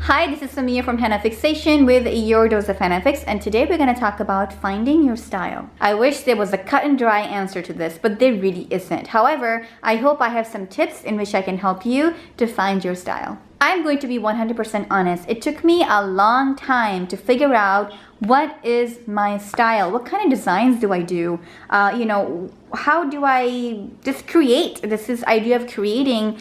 Hi, this is Samia from Henna Fixation with your dose of Henna Fix, and today we're going to talk about finding your style. I wish there was a cut and dry answer to this, but there really isn't. However, I hope I have some tips in which I can help you to find your style. I'm going to be 100% honest. It took me a long time to figure out what is my style. What kind of designs do I do? How do I just create? This idea of creating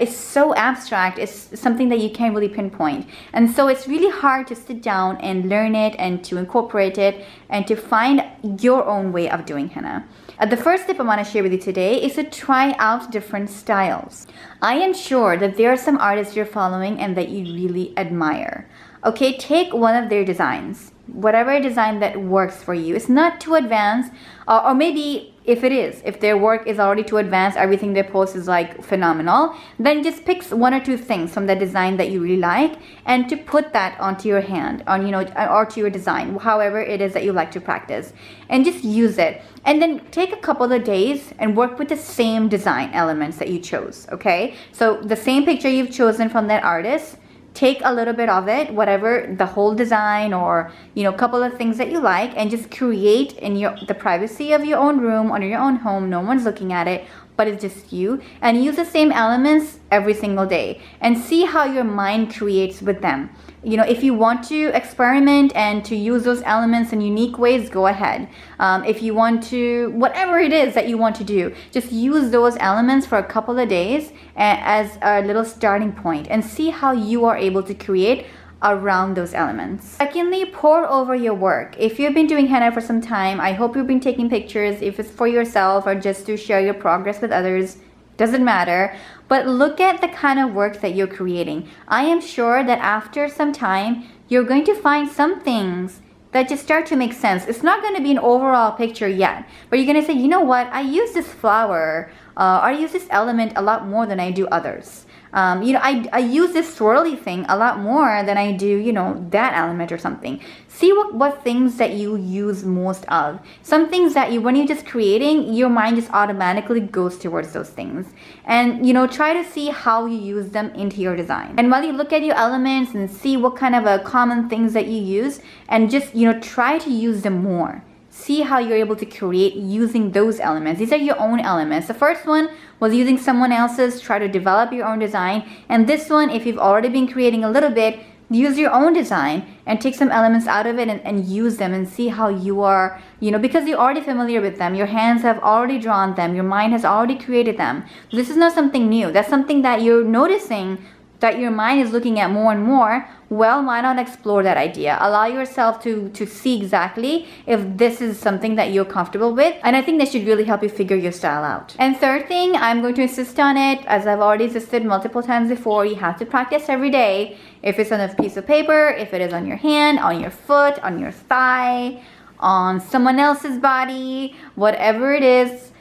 is so abstract. It's something that you can't really pinpoint. And so it's really hard to sit down and learn it and to incorporate it and to find your own way of doing henna. The first tip I want to share with you today is to try out different styles. I am sure that there are some artists you're following and that you really admire. Okay, take one of their designs. Whatever design that works for you. It's not too advanced, or maybe if it is, if their work is already too advanced, everything they post is like phenomenal, then just pick one or two things from the design that you really like and to put that onto your hand, or to your design, however it is that you like to practice, and just use it. And then take a couple of days and work with the same design elements that you chose. Okay, so the same picture you've chosen from that artist, take a little bit of it, whatever, the whole design, or a couple of things that you like, and just create in the privacy of your own room or your own home. No one's looking at it, but it's just you, and use the same elements every single day and see how your mind creates with them. If you want to experiment and to use those elements in unique ways, go ahead. If you want to, whatever it is that you want to do, just use those elements for a couple of days as a little starting point and see how you are able to create around those elements. Secondly, pour over your work. If you've been doing henna for some time, I hope you've been taking pictures, if it's for yourself or just to share your progress with others. Doesn't matter, but look at the kind of work that you're creating. I am sure that after some time, you're going to find some things that just start to make sense. It's not going to be an overall picture yet, but you're going to say, you know what, I use this flower, or I use this element a lot more than I do others. I use this swirly thing a lot more than I do, that element or something. See what things that you use most of. Some things that when you're just creating, your mind just automatically goes towards those things. And, try to see how you use them into your design. And while you look at your elements and see what kind of common things that you use, and just, try to use them more. See how you're able to create using those elements. These are your own elements. The first one was using someone else's, try to develop your own design. And this one, if you've already been creating a little bit, use your own design and take some elements out of it and use them and see how you are, because you're already familiar with them. Your hands have already drawn them. Your mind has already created them. This is not something new. That's something that you're noticing that your mind is looking at more and more. Well, why not explore that idea? Allow yourself to see exactly if this is something that you're comfortable with. And I think that should really help you figure your style out. And third thing, I'm going to insist on it, as I've already insisted multiple times before, you have to practice every day. If it's on a piece of paper, if it is on your hand, on your foot, on your thigh, on someone else's body, whatever it is,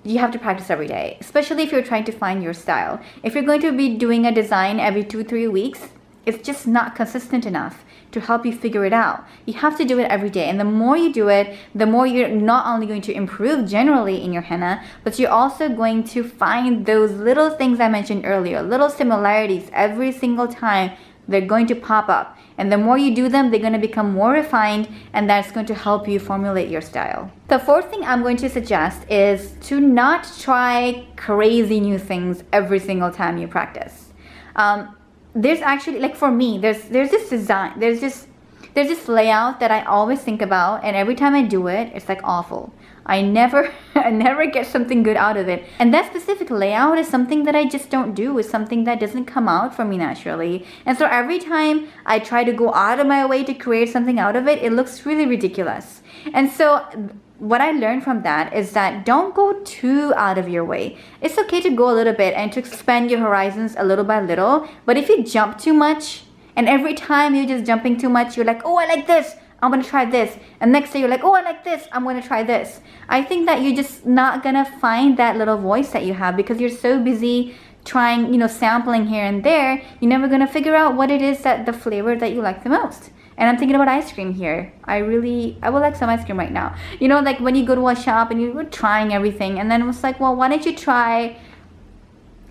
you have to practice every day, especially if you're trying to find your style. If you're going to be doing a design every 2-3 weeks, it's just not consistent enough to help you figure it out. You have to do it every day. And the more you do it, the more you're not only going to improve generally in your henna, but you're also going to find those little things I mentioned earlier, little similarities every single time. They're going to pop up. And the more you do them, they're going to become more refined, and that's going to help you formulate your style. The fourth thing I'm going to suggest is to not try crazy new things every single time you practice. There's actually, like for me, there's this design, there's this layout that I always think about, and every time I do it, it's like awful. I never get something good out of it. And that specific layout is something that I just don't do. It's something that doesn't come out for me naturally. And so every time I try to go out of my way to create something out of it, it looks really ridiculous. And so what I learned from that is that don't go too out of your way. It's okay to go a little bit and to expand your horizons a little by little. But if you jump too much, and every time you're just jumping too much, you're like, oh, I like this, I'm gonna try this. And next day you're like, oh, I like this, I'm gonna try this. I think that you're just not gonna find that little voice that you have because you're so busy trying, sampling here and there. You're never gonna figure out what it is that the flavor that you like the most. And I'm thinking about ice cream here. I would like some ice cream right now. Like when you go to a shop and you're trying everything, and then it was like, well, why don't you try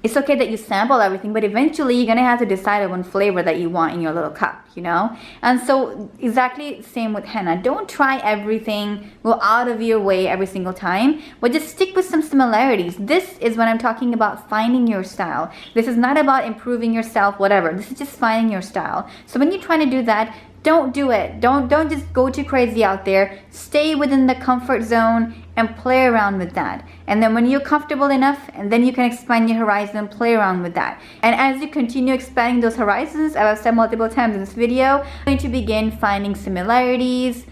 It's okay that you sample everything, but eventually you're gonna have to decide on one flavor that you want in your little cup, you know? And so exactly same with henna. Don't try everything, go out of your way every single time, but just stick with some similarities. This is when I'm talking about finding your style. This is not about improving yourself, whatever. This is just finding your style. So when you're trying to do that, don't do it. Don't just go too crazy out there. Stay within the comfort zone and play around with that. And then when you're comfortable enough, and then you can expand your horizon, play around with that. And as you continue expanding those horizons, as I've said multiple times in this video, you're going to begin finding similarities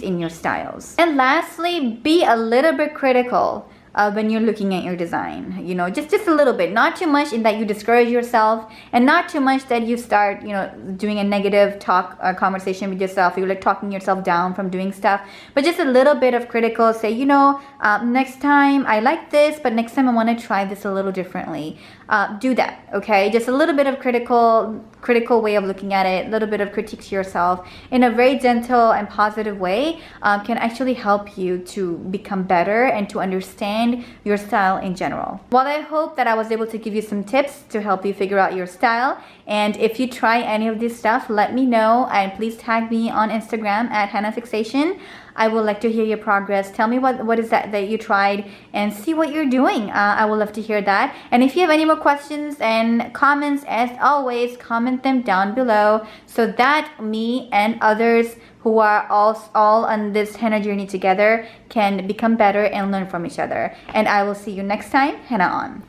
in your styles. And lastly, be a little bit critical when you're looking at your design, you know, just a little bit, not too much in that you discourage yourself, and not too much that you start, you know, doing a negative talk or conversation with yourself. You're like talking yourself down from doing stuff, but just a little bit of critical. Say, you know, next time I like this, but next time I want to try this a little differently. Do that, okay? Just a little bit of critical way of looking at it, a little bit of critique to yourself in a very gentle and positive way can actually help you to become better and to understand your style in general. Well, I hope that I was able to give you some tips to help you figure out your style. And if you try any of this stuff, let me know, and please tag me on Instagram at Henna Fixation. I would like to hear your progress. Tell me what is that you tried, and see what you're doing. I would love to hear that. And if you have any more questions and comments, as always, comment them down below so that me and others who are all on this henna journey together can become better and learn from each other. And I will see you next time. Henna on.